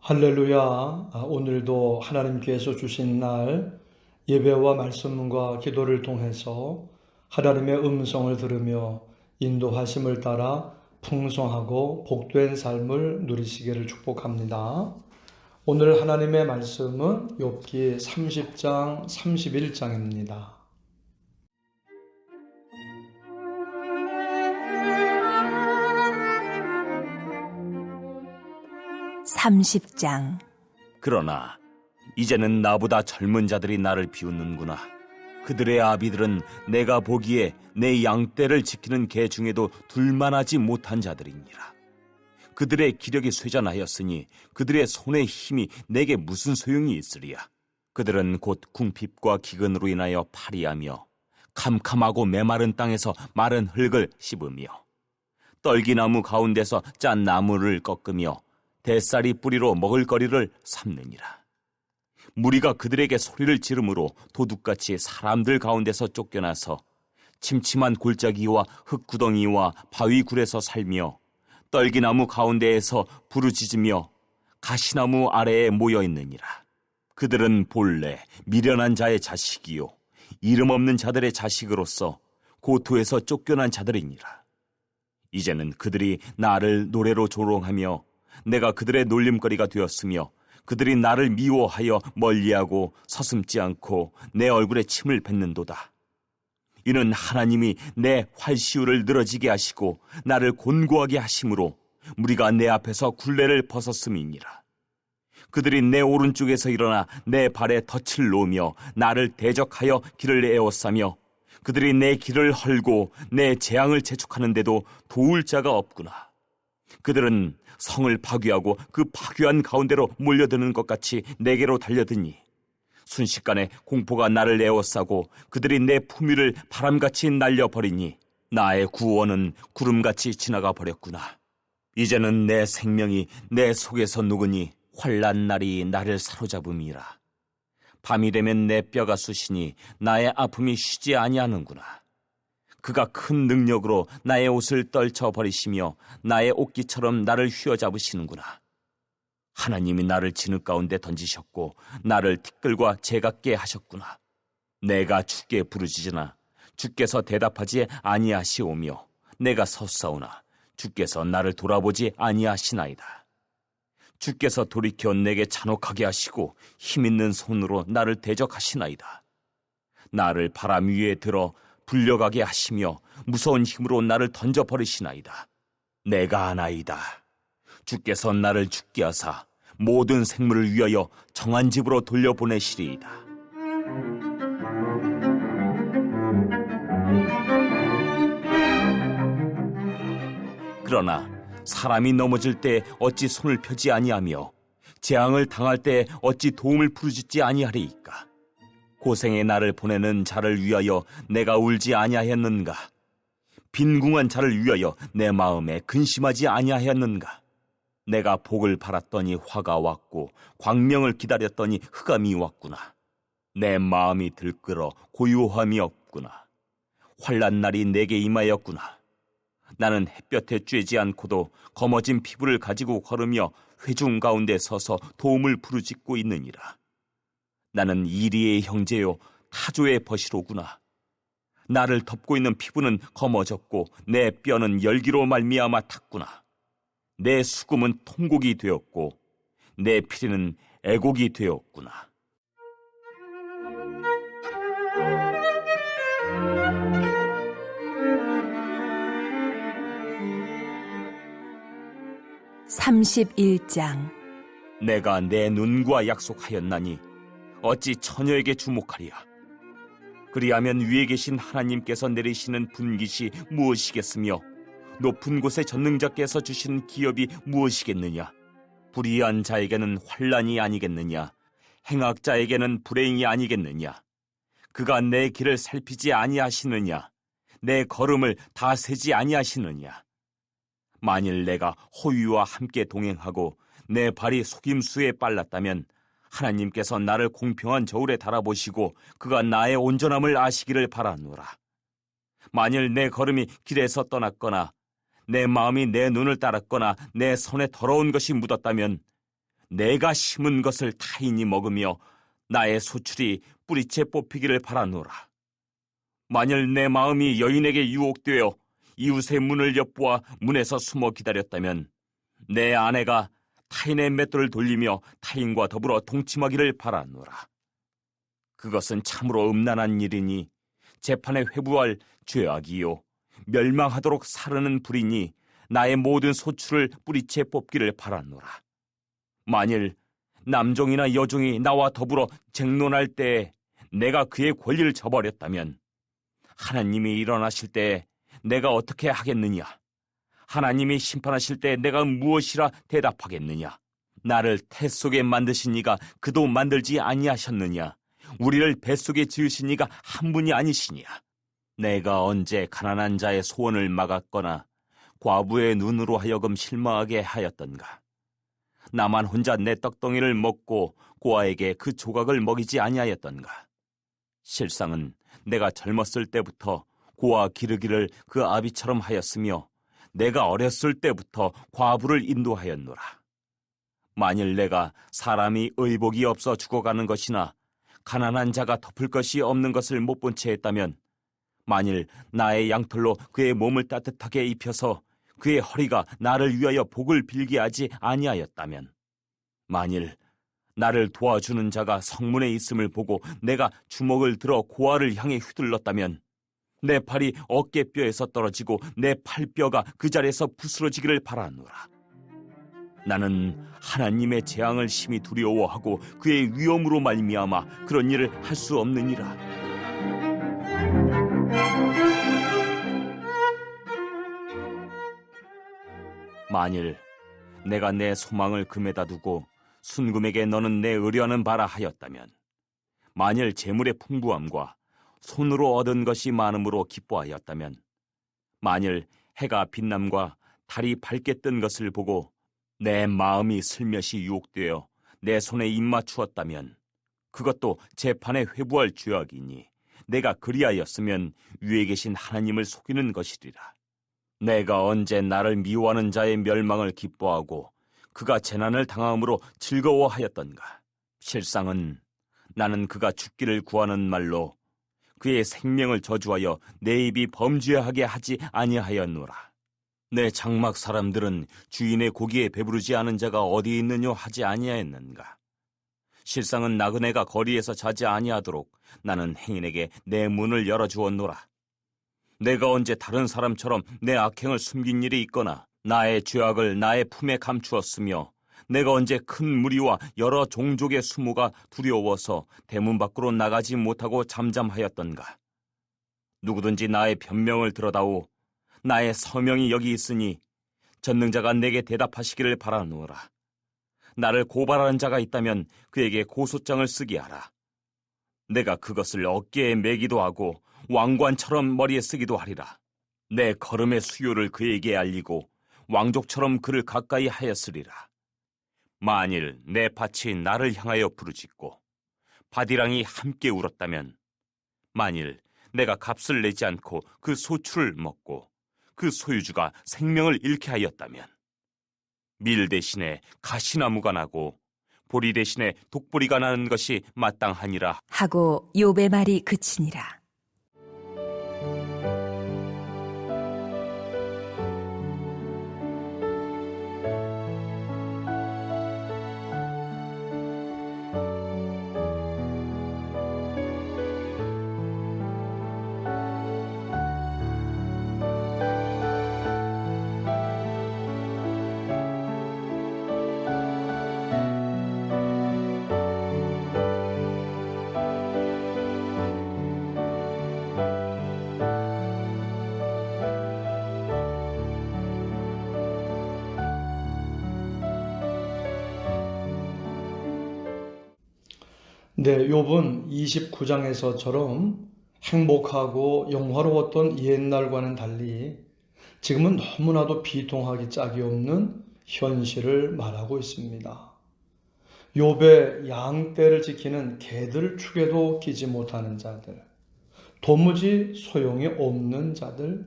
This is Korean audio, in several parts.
할렐루야. 오늘도 하나님께서 주신 날 예배와 말씀과 기도를 통해서 하나님의 음성을 들으며 인도하심을 따라 풍성하고 복된 삶을 누리시기를 축복합니다. 오늘 하나님의 말씀은 욥기 30장 31장입니다. 30장. 그러나 이제는 나보다 젊은 자들이 나를 비웃는구나. 그들의 아비들은 내가 보기에 내 양떼를 지키는 개 중에도 둘만하지 못한 자들이니라. 그들의 기력이 쇠잔하였으니 그들의 손의 힘이 내게 무슨 소용이 있으리야. 그들은 곧 궁핍과 기근으로 인하여 파리하며 캄캄하고 메마른 땅에서 마른 흙을 씹으며 떨기나무 가운데서 짠 나무를 꺾으며 대쌀이 뿌리로 먹을거리를 삼느니라. 무리가 그들에게 소리를 지르므로 도둑같이 사람들 가운데서 쫓겨나서 침침한 골짜기와 흙구덩이와 바위굴에서 살며 떨기나무 가운데에서 부르짖으며 가시나무 아래에 모여 있느니라. 그들은 본래 미련한 자의 자식이요 이름 없는 자들의 자식으로서 고토에서 쫓겨난 자들이니라. 이제는 그들이 나를 노래로 조롱하며 내가 그들의 놀림거리가 되었으며 그들이 나를 미워하여 멀리하고 서슴지 않고 내 얼굴에 침을 뱉는도다. 이는 하나님이 내 활시울을 늘어지게 하시고 나를 곤고하게 하심으로 무리가 내 앞에서 굴레를 벗었음이니라. 그들이 내 오른쪽에서 일어나 내 발에 덫을 놓으며 나를 대적하여 길을 에워싸며 그들이 내 길을 헐고 내 재앙을 재촉하는데도 도울 자가 없구나. 그들은 성을 파괴하고 그 파괴한 가운데로 몰려드는 것 같이 내게로 달려드니 순식간에 공포가 나를 에워싸고 그들이 내 품위를 바람같이 날려버리니 나의 구원은 구름같이 지나가 버렸구나. 이제는 내 생명이 내 속에서 녹으니 환난 날이 나를 사로잡음이라. 밤이 되면 내 뼈가 쑤시니 나의 아픔이 쉬지 아니하는구나. 그가 큰 능력으로 나의 옷을 떨쳐버리시며 나의 옷깃처럼 나를 휘어잡으시는구나. 하나님이 나를 진흙 가운데 던지셨고 나를 티끌과 재같게 하셨구나. 내가 주께 부르짖으나 주께서 대답하지 아니하시오며 내가 섰사오나 주께서 나를 돌아보지 아니하시나이다. 주께서 돌이켜 내게 잔혹하게 하시고 힘있는 손으로 나를 대적하시나이다. 나를 바람 위에 들어 불려가게 하시며 무서운 힘으로 나를 던져버리시나이다. 내가 아나이다. 주께서 나를 죽게 하사 모든 생물을 위하여 정한 집으로 돌려보내시리이다. 그러나 사람이 넘어질 때 어찌 손을 펴지 아니하며 재앙을 당할 때 어찌 도움을 부르짖지 아니하리이까. 고생의 나를 보내는 자를 위하여 내가 울지 아니하였는가? 빈궁한 자를 위하여 내 마음에 근심하지 아니하였는가? 내가 복을 바랐더니 화가 왔고 광명을 기다렸더니 흑암이 왔구나. 내 마음이 들끓어 고요함이 없구나. 환난 날이 내게 임하였구나. 나는 햇볕에 쬐지 않고도 검어진 피부를 가지고 걸으며 회중 가운데 서서 도움을 부르짖고 있느니라. 나는 이리의 형제요 타조의 벗이로구나. 나를 덮고 있는 피부는 검어졌고 내 뼈는 열기로 말미암아 탔구나. 내 수금은 통곡이 되었고 내 피리는 애곡이 되었구나. (31장) 내가 내 눈과 약속하였나니 어찌 처녀에게 주목하리야. 그리하면 위에 계신 하나님께서 내리시는 분깃이 무엇이겠으며 높은 곳에 전능자께서 주시는 기업이 무엇이겠느냐. 불의한 자에게는 환난이 아니겠느냐. 행악자에게는 불행이 아니겠느냐. 그가 내 길을 살피지 아니하시느냐. 내 걸음을 다 세지 아니하시느냐. 만일 내가 호위와 함께 동행하고 내 발이 속임수에 빨랐다면 하나님께서 나를 공평한 저울에 달아보시고 그가 나의 온전함을 아시기를 바라노라. 만일 내 걸음이 길에서 떠났거나 내 마음이 내 눈을 따랐거나 내 손에 더러운 것이 묻었다면 내가 심은 것을 타인이 먹으며 나의 소출이 뿌리채 뽑히기를 바라노라. 만일 내 마음이 여인에게 유혹되어 이웃의 문을 엿보아 문에서 숨어 기다렸다면 내 아내가 타인의 맷돌을 돌리며 타인과 더불어 동침하기를 바라노라. 그것은 참으로 음란한 일이니 재판에 회부할 죄악이요 멸망하도록 사르는 불이니 나의 모든 소출을 뿌리채 뽑기를 바라노라. 만일 남종이나 여종이 나와 더불어 쟁론할 때에 내가 그의 권리를 저버렸다면 하나님이 일어나실 때에 내가 어떻게 하겠느냐? 하나님이 심판하실 때 내가 무엇이라 대답하겠느냐? 나를 태 속에 만드신 이가 그도 만들지 아니하셨느냐? 우리를 뱃속에 지으신 이가 한 분이 아니시냐? 내가 언제 가난한 자의 소원을 막았거나 과부의 눈으로 하여금 실망하게 하였던가? 나만 혼자 내 떡덩이를 먹고 고아에게 그 조각을 먹이지 아니하였던가? 실상은 내가 젊었을 때부터 고아 기르기를 그 아비처럼 하였으며 내가 어렸을 때부터 과부를 인도하였노라. 만일 내가 사람이 의복이 없어 죽어가는 것이나 가난한 자가 덮을 것이 없는 것을 못 본 채 했다면 만일 나의 양털로 그의 몸을 따뜻하게 입혀서 그의 허리가 나를 위하여 복을 빌게 하지 아니하였다면 만일 나를 도와주는 자가 성문에 있음을 보고 내가 주먹을 들어 고아를 향해 휘둘렀다면 내 팔이 어깨뼈에서 떨어지고 내 팔뼈가 그 자리에서 부스러지기를 바라노라. 나는 하나님의 재앙을 심히 두려워하고 그의 위엄으로 말미암아 그런 일을 할 수 없느니라. 만일 내가 내 소망을 금에다 두고 순금에게 너는 내 의뢰하는 바라 하였다면 만일 재물의 풍부함과 손으로 얻은 것이 많음으로 기뻐하였다면 만일 해가 빛남과 달이 밝게 뜬 것을 보고 내 마음이 슬며시 유혹되어 내 손에 입맞추었다면 그것도 재판에 회부할 죄악이니 내가 그리하였으면 위에 계신 하나님을 속이는 것이리라. 내가 언제 나를 미워하는 자의 멸망을 기뻐하고 그가 재난을 당함으로 즐거워하였던가? 실상은 나는 그가 죽기를 구하는 말로 그의 생명을 저주하여 내 입이 범죄하게 하지 아니하였노라. 내 장막 사람들은 주인의 고기에 배부르지 않은 자가 어디 있느냐 하지 아니하였는가? 실상은 나그네가 거리에서 자지 아니하도록 나는 행인에게 내 문을 열어주었노라. 내가 언제 다른 사람처럼 내 악행을 숨긴 일이 있거나 나의 죄악을 나의 품에 감추었으며 내가 언제 큰 무리와 여러 종족의 수모가 두려워서 대문 밖으로 나가지 못하고 잠잠하였던가? 누구든지 나의 변명을 들어다오. 나의 서명이 여기 있으니 전능자가 내게 대답하시기를 바라노라. 나를 고발하는 자가 있다면 그에게 고소장을 쓰게 하라. 내가 그것을 어깨에 매기도 하고 왕관처럼 머리에 쓰기도 하리라. 내 걸음의 수요를 그에게 알리고 왕족처럼 그를 가까이 하였으리라. 만일 내 밭이 나를 향하여 부르짖고 바디랑이 함께 울었다면 만일 내가 값을 내지 않고 그 소출을 먹고 그 소유주가 생명을 잃게 하였다면 밀 대신에 가시나무가 나고 보리 대신에 독보리가 나는 것이 마땅하니라 하고 욥의 말이 그치니라. 네, 욥은 29장에서처럼 행복하고 영화로웠던 옛날과는 달리 지금은 너무나도 비통하기 짝이 없는 현실을 말하고 있습니다. 욥의 양떼를 지키는 개들 축에도 끼지 못하는 자들, 도무지 소용이 없는 자들,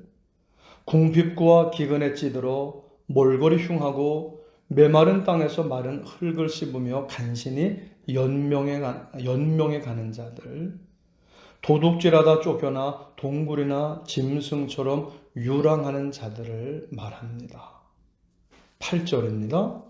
궁핍구와 기근에 찌들어 몰골이 흉하고 메마른 땅에서 마른 흙을 씹으며 간신히 연명해 가는 자들, 도둑질하다 쫓겨나 동굴이나 짐승처럼 유랑하는 자들을 말합니다. 8절입니다.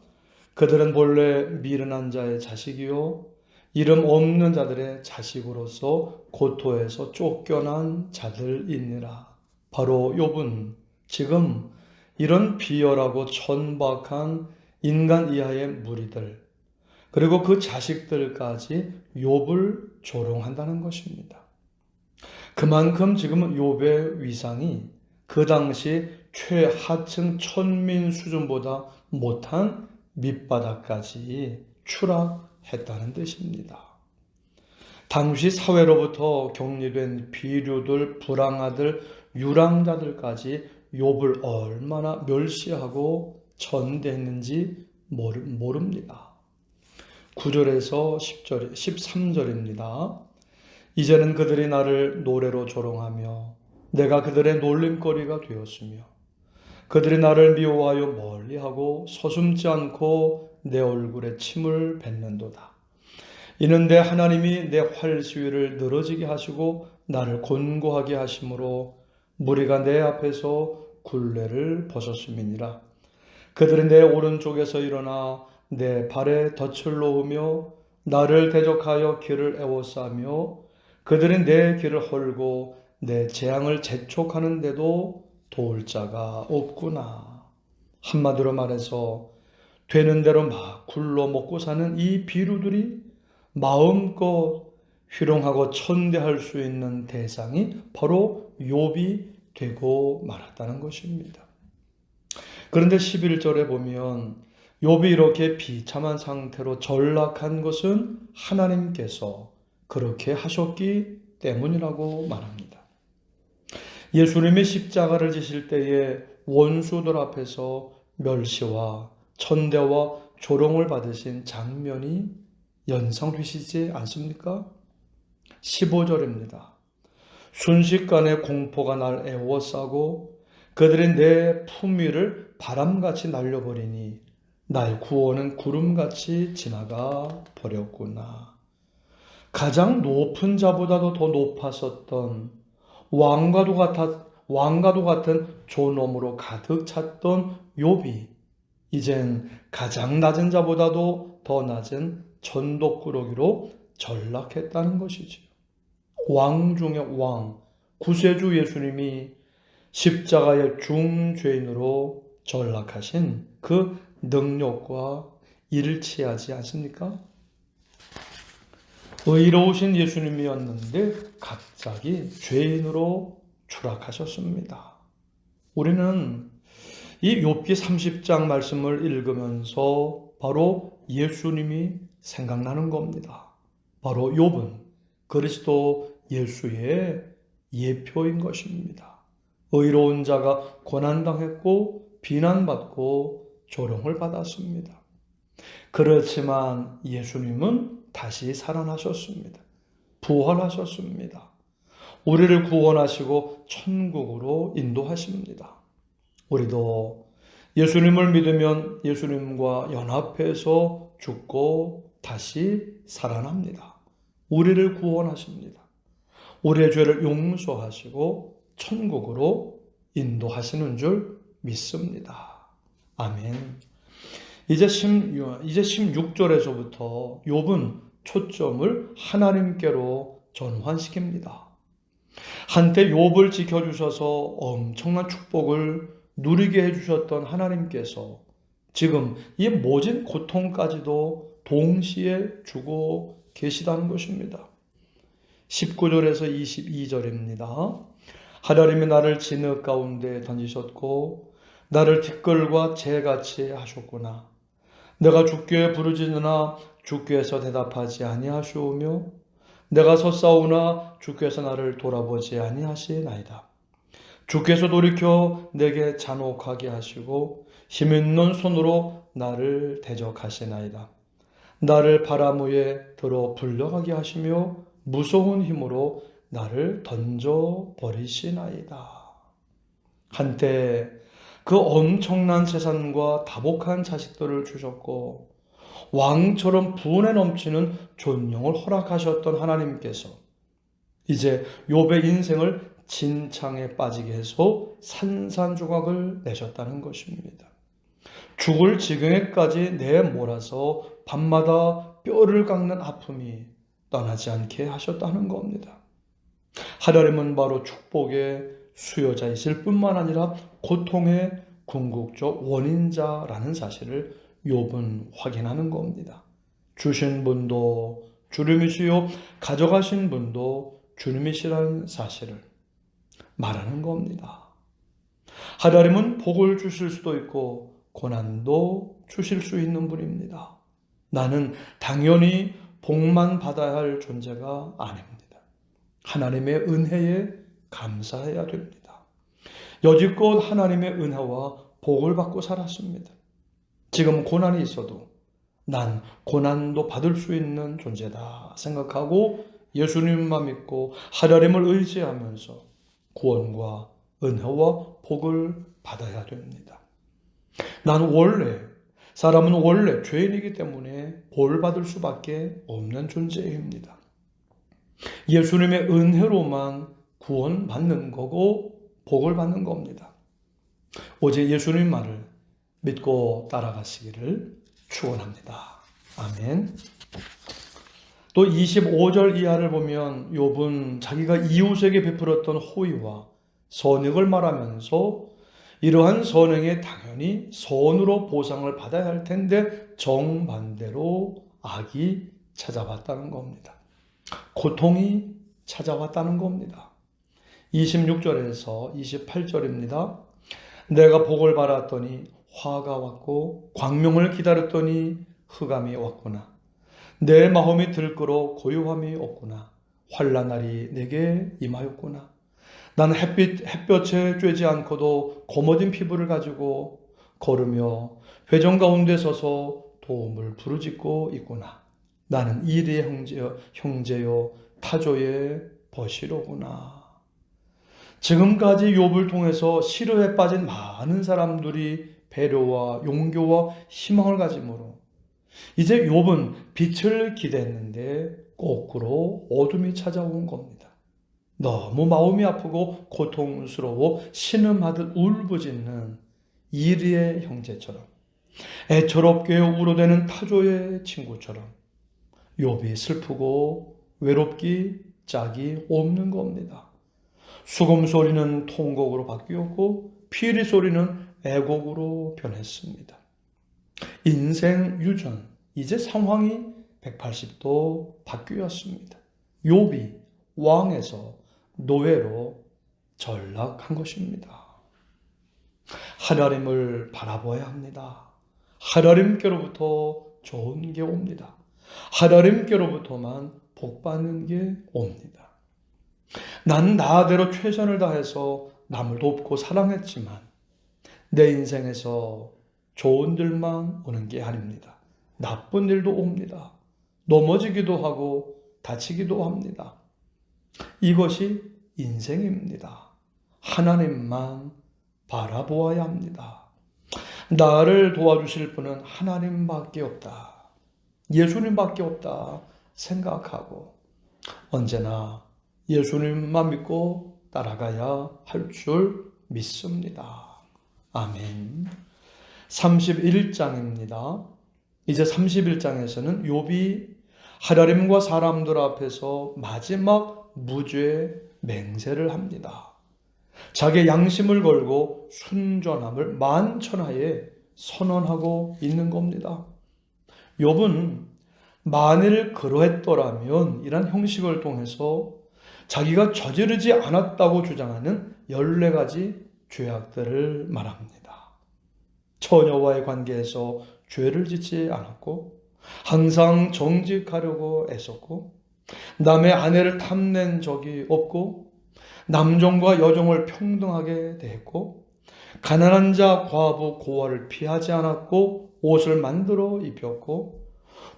그들은 본래 미련한 자의 자식이요 이름 없는 자들의 자식으로서 고토에서 쫓겨난 자들이니라. 바로 욥은 지금 이런 비열하고 천박한 인간 이하의 무리들, 그리고 그 자식들까지 욥을 조롱한다는 것입니다. 그만큼 지금 욥의 위상이 그 당시 최하층 천민 수준보다 못한 밑바닥까지 추락했다는 뜻입니다. 당시 사회로부터 격리된 비류들, 불황아들, 유랑자들까지 욥을 얼마나 멸시하고 천대했는지 모릅니다. 9절에서 10절, 13절입니다. 이제는 그들이 나를 노래로 조롱하며 내가 그들의 놀림거리가 되었으며 그들이 나를 미워하여 멀리하고 서슴지 않고 내 얼굴에 침을 뱉는도다. 이는 내 하나님이 내 활시위를 늘어지게 하시고 나를 곤고하게 하심으로 무리가 내 앞에서 굴레를 벗었음이니라. 그들이 내 오른쪽에서 일어나 내 발에 덫을 놓으며 나를 대적하여 길을 에워싸며 그들이 내 길을 헐고 내 재앙을 재촉하는데도 도울 자가 없구나. 한마디로 말해서 되는 대로 막 굴러 먹고 사는 이 비루들이 마음껏 희롱하고 천대할 수 있는 대상이 바로 욥이 되고 말았다는 것입니다. 그런데 11절에 보면 욥이 이렇게 비참한 상태로 전락한 것은 하나님께서 그렇게 하셨기 때문이라고 말합니다. 예수님이 십자가를 지실 때에 원수들 앞에서 멸시와 천대와 조롱을 받으신 장면이 연상되시지 않습니까? 15절입니다. 순식간에 공포가 날 에워싸고 그들이 내 품위를 바람같이 날려버리니 나의 구원은 구름같이 지나가 버렸구나. 가장 높은 자보다도 더 높았었던 왕과도 같은 존엄으로 가득 찼던 욥이 이젠 가장 낮은 자보다도 더 낮은 천독꾸러기로 전락했다는 것이지요. 왕 중의 왕, 구세주 예수님이 십자가의 중죄인으로 전락하신 그 능력과 일치하지 않습니까? 의로우신 예수님이었는데 갑자기 죄인으로 추락하셨습니다. 우리는 이 욥기 30장 말씀을 읽으면서 바로 예수님이 생각나는 겁니다. 바로 욥은 그리스도 예수의 예표인 것입니다. 의로운 자가 고난당했고 비난받고 조롱을 받았습니다. 그렇지만 예수님은 다시 살아나셨습니다. 부활하셨습니다. 우리를 구원하시고 천국으로 인도하십니다. 우리도 예수님을 믿으면 예수님과 연합해서 죽고 다시 살아납니다. 우리를 구원하십니다. 우리의 죄를 용서하시고 천국으로 인도하시는 줄 믿습니다. 아멘. 이제 16절에서부터 욥은 초점을 하나님께로 전환시킵니다. 한때 욥을 지켜주셔서 엄청난 축복을 누리게 해주셨던 하나님께서 지금 이 모진 고통까지도 동시에 주고 계시다는 것입니다. 19절에서 22절입니다. 하나님이 나를 진흙 가운데 던지셨고 나를 티끌과 재같이 하셨구나. 내가 주께 부르짖으나 주께서 대답하지 아니하시오며 내가 섰사오나 주께서 나를 돌아보지 아니하시나이다. 주께서 돌이켜 내게 잔혹하게 하시고 힘있는 손으로 나를 대적하시나이다. 나를 바람 위에 들어 불려가게 하시며 무서운 힘으로 나를 던져버리시나이다. 한때 그 엄청난 재산과 다복한 자식들을 주셨고 왕처럼 분에 넘치는 존영을 허락하셨던 하나님께서 이제 욥의 인생을 진창에 빠지게 해서 산산조각을 내셨다는 것입니다. 죽을 지경에까지 내몰아서 밤마다 뼈를 깎는 아픔이 떠나지 않게 하셨다는 겁니다. 하나님은 바로 축복의 수요자이실 뿐만 아니라 고통의 궁극적 원인자라는 사실을 욥은 확인하는 겁니다. 주신 분도 주님이시요 가져가신 분도 주님이시라는 사실을 말하는 겁니다. 하나님은 복을 주실 수도 있고 고난도 주실 수 있는 분입니다. 나는 당연히 복만 받아야 할 존재가 아닙니다. 하나님의 은혜에 감사해야 됩니다. 여지껏 하나님의 은혜와 복을 받고 살았습니다. 지금 고난이 있어도 난 고난도 받을 수 있는 존재다 생각하고 예수님만 믿고 하나님을 의지하면서 구원과 은혜와 복을 받아야 됩니다. 사람은 원래 죄인이기 때문에 볼 받을 수밖에 없는 존재입니다. 예수님의 은혜로만 구원받는 거고 복을 받는 겁니다. 오직 예수님 말을 믿고 따라가시기를 축원합니다. 아멘. 또 25절 이하를 보면 욥은 자기가 이웃에게 베풀었던 호의와 선행을 말하면서 이러한 선행에 당연히 선으로 보상을 받아야 할 텐데 정반대로 악이 찾아왔다는 겁니다. 고통이 찾아왔다는 겁니다. 26절에서 28절입니다. 내가 복을 바랐더니 화가 왔고 광명을 기다렸더니 흑암이 왔구나. 내 마음이 들끓어 고요함이 없구나. 환난날이 내게 임하였구나. 나는 햇볕에 쬐지 않고도 거머진 피부를 가지고 걸으며 회정 가운데 서서 도움을 부르짖고 있구나. 나는 이리의 형제요 타조의 벗이로구나. 지금까지 욥을 통해서 시련에 빠진 많은 사람들이 배려와 용교와 희망을 가짐으로 이제 욥은 빛을 기대했는데 거꾸로 어둠이 찾아온 겁니다. 너무 마음이 아프고 고통스러워 신음하듯 울부짖는 이리의 형제처럼 애처롭게 울어대는 타조의 친구처럼 욥이 슬프고 외롭기 짝이 없는 겁니다. 수금 소리는 통곡으로 바뀌었고 피리 소리는 애곡으로 변했습니다. 인생 유전, 이제 상황이 180도 바뀌었습니다. 욥이 왕에서 노예로 전락한 것입니다. 하나님을 바라봐야 합니다. 하나님께로부터 좋은 게 옵니다. 하나님께로부터만 복받는 게 옵니다. 난 나대로 최선을 다해서 남을 돕고 사랑했지만 내 인생에서 좋은 일만 오는 게 아닙니다. 나쁜 일도 옵니다. 넘어지기도 하고 다치기도 합니다. 이것이 인생입니다. 하나님만 바라보아야 합니다. 나를 도와주실 분은 하나님밖에 없다. 예수님밖에 없다 생각하고 언제나 예수님만 믿고 따라가야 할 줄 믿습니다. 아멘. 31장입니다. 이제 31장에서는 욥이 하나님과 사람들 앞에서 마지막 무죄 맹세를 합니다. 자기의 양심을 걸고 순전함을 만천하에 선언하고 있는 겁니다. 욥은 만일 그러했더라면 이란 형식을 통해서 자기가 저지르지 않았다고 주장하는 14가지 죄악들을 말합니다. 처녀와의 관계에서 죄를 짓지 않았고 항상 정직하려고 애썼고 남의 아내를 탐낸 적이 없고 남종과 여종을 평등하게 대했고 가난한 자, 과부, 고아를 피하지 않았고 옷을 만들어 입혔고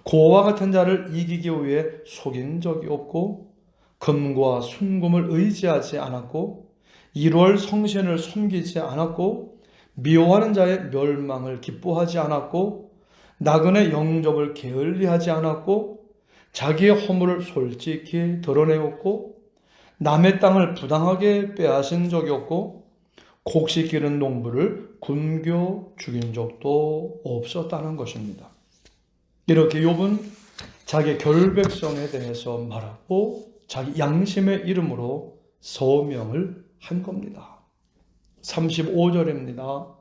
고와 같은 자를 이기기 위해 속인 적이 없고 금과 순금을 의지하지 않았고 1월 성신을 숨기지 않았고 미워하는 자의 멸망을 기뻐하지 않았고 나그네 영접을 게을리하지 않았고 자기의 허물을 솔직히 드러내었고 남의 땅을 부당하게 빼앗은 적이 없고 곡식 기른 농부를 굶겨 죽인 적도 없었다는 것입니다. 이렇게 욥은 자기 결백성에 대해서 말하고 자기 양심의 이름으로 서명을 한 겁니다. 35절입니다.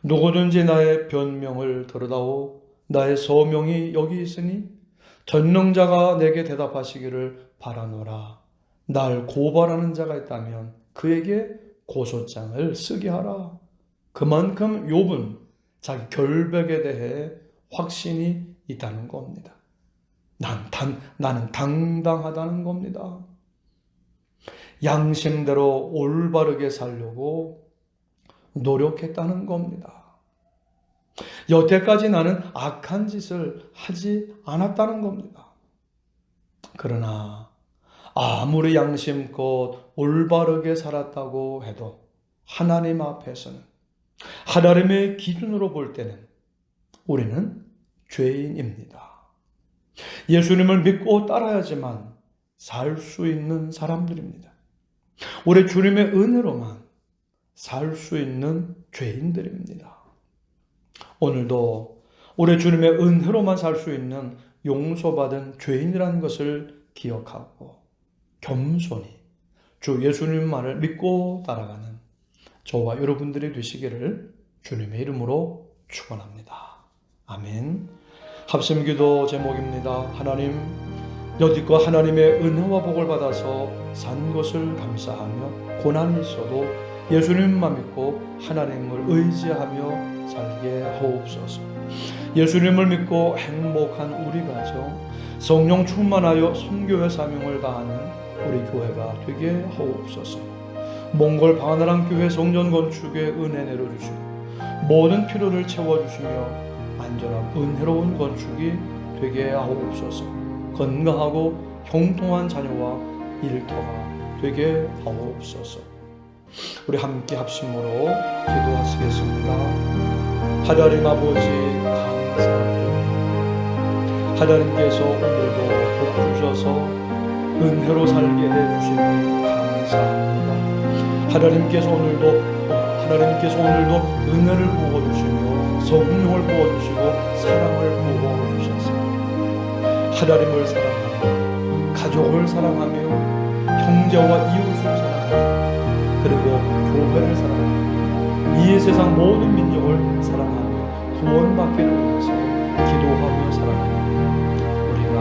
누구든지 나의 변명을 들으다오 나의 서명이 여기 있으니 전능자가 내게 대답하시기를 바라노라. 날 고발하는 자가 있다면 그에게 고소장을 쓰게 하라. 그만큼 욥은 자기 결백에 대해 확신이 있다는 겁니다. 나는 당당하다는 겁니다. 양심대로 올바르게 살려고 노력했다는 겁니다. 여태까지 나는 악한 짓을 하지 않았다는 겁니다. 그러나 아무리 양심껏 올바르게 살았다고 해도 하나님 앞에서는 하나님의 기준으로 볼 때는 우리는 죄인입니다. 예수님을 믿고 따라야지만 살 수 있는 사람들입니다. 우리 주님의 은혜로만 살 수 있는 죄인들입니다. 오늘도 우리 주님의 은혜로만 살 수 있는 용서받은 죄인이라는 것을 기억하고 겸손히 주 예수님 말을 믿고 따라가는 저와 여러분들이 되시기를 주님의 이름으로 축원합니다. 아멘. 합심기도 제목입니다. 하나님, 여지껏 하나님의 은혜와 복을 받아서 산 것을 감사하며 고난이 있어도 예수님만 믿고 하나님을 의지하며 살게 하옵소서. 예수님을 믿고 행복한 우리 가정, 성령 충만하여 선교의 사명을 다하는 우리 교회가 되게 하옵소서. 몽골 바나랑 교회 성전 건축에 은혜 내려주시고 모든 필요를 채워주시며 안전한 은혜로운 건축이 되게 하옵소서. 건강하고 형통한 자녀와 일터가 되게 하옵소서. 우리 함께 합심으로 기도하시겠습니다. 하나님 아버지 감사합니다. 하나님께서 오늘도 복 주셔서 은혜로 살게 해주시니 감사합니다. 하나님께서 오늘도 은혜를 부어주시며 성령을 부어주시고 사랑을 부어주셔서 하나님을 사랑하며 가족을 사랑하며 형제와 이웃을 사랑하며 그리고 교회를 사랑하며 이 세상 모든 민족을 사랑하며 구원받기를 위해서 기도하며 살아가는 우리가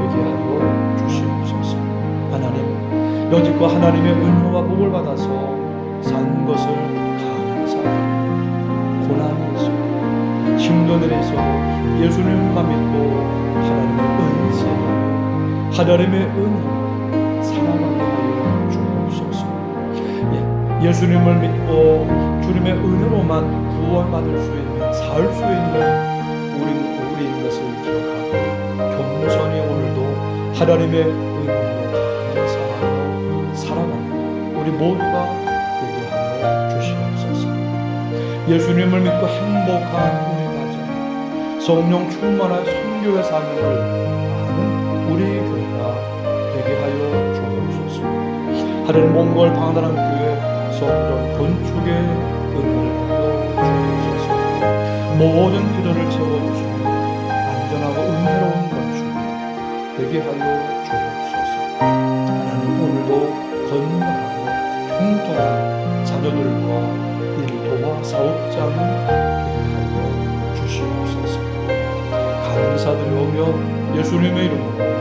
되게 하여 주시옵소서. 하나님, 여지껏 하나님의 은혜와 복을 받아서 산 것을 감사합니다. 고난이 있어도 힘도 내려서 예수님만 믿고 하나님을 의지하며 하나님의 은혜로 살아가게 하여 주옵소서. 예수님을 믿고 주님의 은혜로만 구원받을 수 있는, 살 수 있는 우리인 것을 기억하고 겸손히 오늘도 하나님의 은혜로 감사하며 살아가는 우리 모두가 되게 하여 주시옵소서. 예수님을 믿고 행복한 우리 가정, 성령 충만한 선교의 사명을 아는 우리 교회가 되게 하여 주옵소서. 하나님 몽골 방다랑 교회 성전 건축에 은혜를 하여 주옵소서. 모든 필요를 채워주시고 안전하고 은혜로운 건축 되게 하여 주옵소서. 하나님 오늘도 건강하고 형통한 자녀들과 일터와 사업장을 되게 하여 주시옵소서. 감사드리오며 예수님의 이름으로